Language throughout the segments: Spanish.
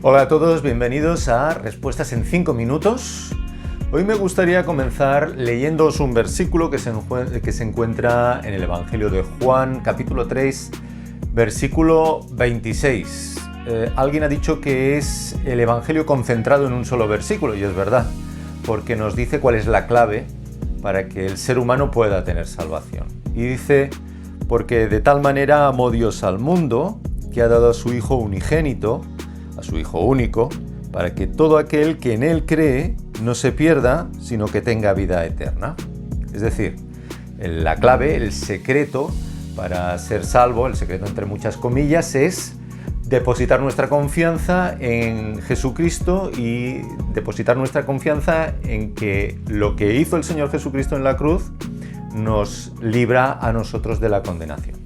Hola a todos, bienvenidos a Respuestas en 5 minutos. Hoy me gustaría comenzar leyéndoos un versículo que se encuentra en el Evangelio de Juan, capítulo 3, versículo 26. Alguien ha dicho que es el Evangelio concentrado en un solo versículo, y es verdad, porque nos dice cuál es la clave para que el ser humano pueda tener salvación. Y dice, porque de tal manera amó Dios al mundo, que ha dado a su Hijo unigénito, a su Hijo único, para que todo aquel que en Él cree no se pierda, sino que tenga vida eterna. Es decir, la clave, el secreto para ser salvo, el secreto entre muchas comillas, es depositar nuestra confianza en Jesucristo y depositar nuestra confianza en que lo que hizo el Señor Jesucristo en la cruz nos libra a nosotros de la condenación.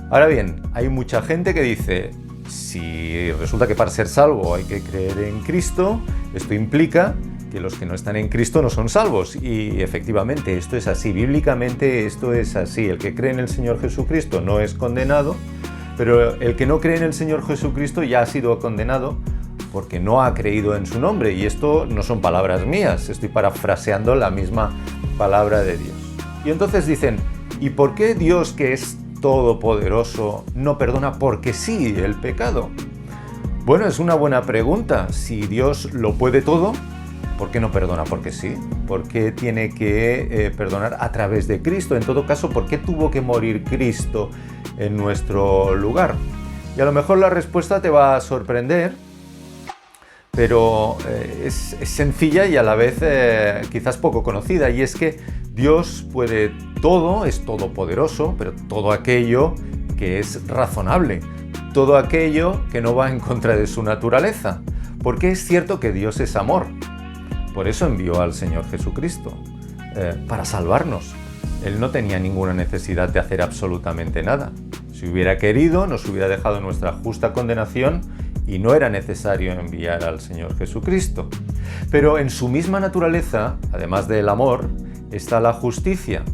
Ahora bien, hay mucha gente que dice, si resulta que para ser salvo hay que creer en Cristo, esto implica que los que no están en Cristo no son salvos. Y efectivamente, esto es así. Bíblicamente esto es así. El que cree en el Señor Jesucristo no es condenado, pero el que no cree en el Señor Jesucristo ya ha sido condenado porque no ha creído en su nombre. Y esto no son palabras mías, estoy parafraseando la misma palabra de Dios. Y entonces dicen, ¿y por qué Dios, que es todopoderoso, no perdona porque sí el pecado? Bueno, es una buena pregunta. Si Dios lo puede todo, ¿por qué no perdona porque sí? ¿Por qué tiene que perdonar a través de Cristo? En todo caso, ¿por qué tuvo que morir Cristo en nuestro lugar? Y a lo mejor la respuesta te va a sorprender, pero es sencilla y a la vez quizás poco conocida, y es que Dios puede todo, es todopoderoso, pero todo aquello que es razonable, todo aquello que no va en contra de su naturaleza, porque es cierto que Dios es amor. Por eso envió al Señor Jesucristo, para salvarnos. Él no tenía ninguna necesidad de hacer absolutamente nada. Si hubiera querido, nos hubiera dejado nuestra justa condenación y no era necesario enviar al Señor Jesucristo. Pero en su misma naturaleza, además del amor, está la justicia.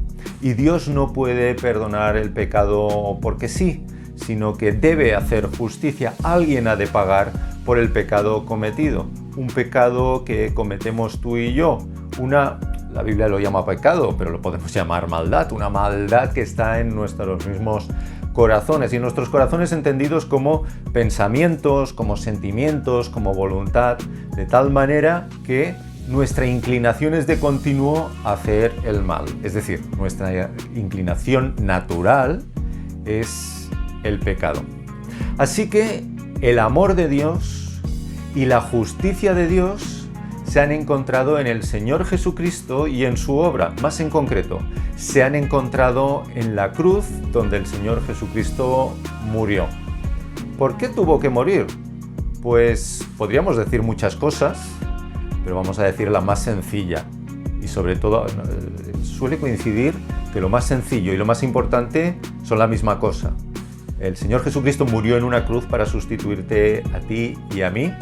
Y Dios no puede perdonar el pecado porque sí, sino que debe hacer justicia. Alguien ha de pagar por el pecado cometido. Un pecado que cometemos tú y yo. La Biblia lo llama pecado, pero lo podemos llamar maldad. Una maldad que está en nuestros mismos corazones. Y en nuestros corazones entendidos como pensamientos, como sentimientos, como voluntad. De tal manera que nuestra inclinación es de continuo hacer el mal. Es decir, nuestra inclinación natural es el pecado. Así que el amor de Dios y la justicia de Dios se han encontrado en el Señor Jesucristo y en su obra. Más en concreto, se han encontrado en la cruz donde el Señor Jesucristo murió. ¿Por qué tuvo que morir? Pues podríamos decir muchas cosas, pero vamos a decir la más sencilla. Y sobre todo suele coincidir que lo más sencillo y lo más importante son la misma cosa. El Señor Jesucristo murió en una cruz para sustituirte a ti y a mí,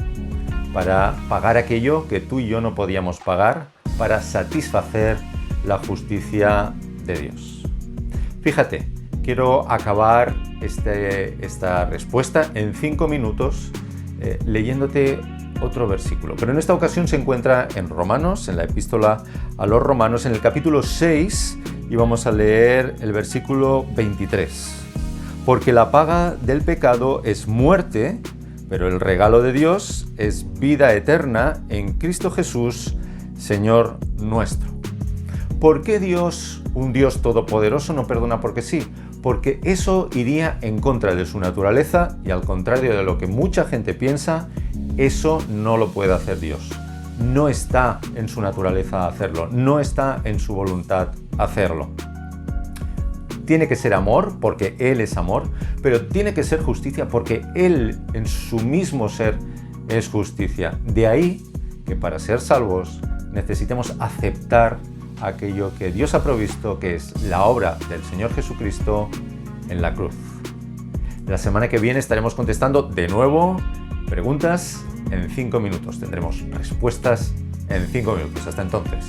para pagar aquello que tú y yo no podíamos pagar, para satisfacer la justicia de Dios. Fíjate, quiero acabar esta respuesta en 5 minutos leyéndote otro versículo, pero en esta ocasión se encuentra en Romanos, en la epístola a los Romanos, en el capítulo 6, y vamos a leer el versículo 23. Porque la paga del pecado es muerte, pero el regalo de Dios es vida eterna en Cristo Jesús, Señor nuestro. ¿Por qué Dios, un Dios todopoderoso, no perdona porque sí? Porque eso iría en contra de su naturaleza y al contrario de lo que mucha gente piensa, eso no lo puede hacer Dios. No está en su naturaleza hacerlo, no está en su voluntad hacerlo. Tiene que ser amor, porque Él es amor, pero tiene que ser justicia, porque Él en su mismo ser es justicia. De ahí que para ser salvos necesitemos aceptar aquello que Dios ha provisto, que es la obra del Señor Jesucristo en la cruz. La semana que viene estaremos contestando de nuevo preguntas en 5 minutos. Tendremos respuestas en 5 minutos. Hasta entonces.